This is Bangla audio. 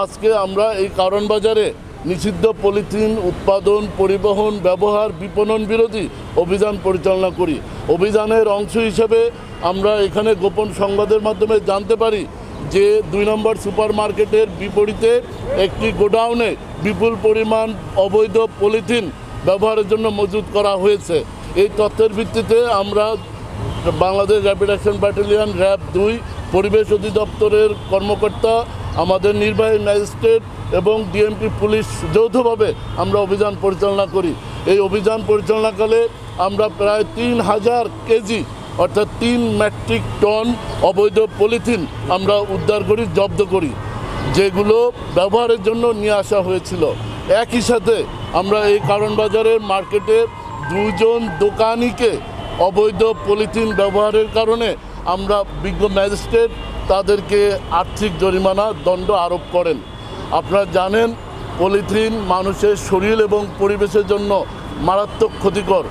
আজকে আমরা এই কারণ বাজারে নিষিদ্ধ পলিথিন উৎপাদন, পরিবহন, ব্যবহার, বিপণন বিরোধী অভিযান পরিচালনা করি। অভিযানের অংশ হিসেবে আমরা এখানে গোপন সংবাদের মাধ্যমে জানতে পারি যে 2 নম্বর সুপার মার্কেটের বিপরীতে একটি গোডাউনে বিপুল পরিমাণ অবৈধ পলিথিন ব্যবহারের জন্য মজুত করা হয়েছে। এই তথ্যের ভিত্তিতে আমরা Bangladesh rapid action battalion RAB 2 পরিবেশ অধিদপ্তরের কর্মকর্তা, আমাদের নির্বাহী ম্যাজিস্ট্রেট এবং ডিএমপি পুলিশ যৌথভাবে আমরা অভিযান পরিচালনা করি। এই অভিযান পরিচালনাকালে আমরা প্রায় 3000 কেজি অর্থাৎ 3 মেট্রিক টন অবৈধ পলিথিন আমরা উদ্ধার করি, জব্দ করি, যেগুলো ব্যবহারের জন্য নিয়ে আসা হয়েছিল। একই সাথে আমরা এই কারণ বাজারের মার্কেটে 2 জন দোকানিকে অবৈধ পলিথিন ব্যবহারের কারণে আমরা বিজ্ঞ ম্যাজিস্ট্রেট তাদেরকে আর্থিক জরিমানা দণ্ড আরোপ করেন। আপনারা জানেন পলিথিন মানুষের শরীর এবং পরিবেশের জন্য মারাত্মক ক্ষতিকর।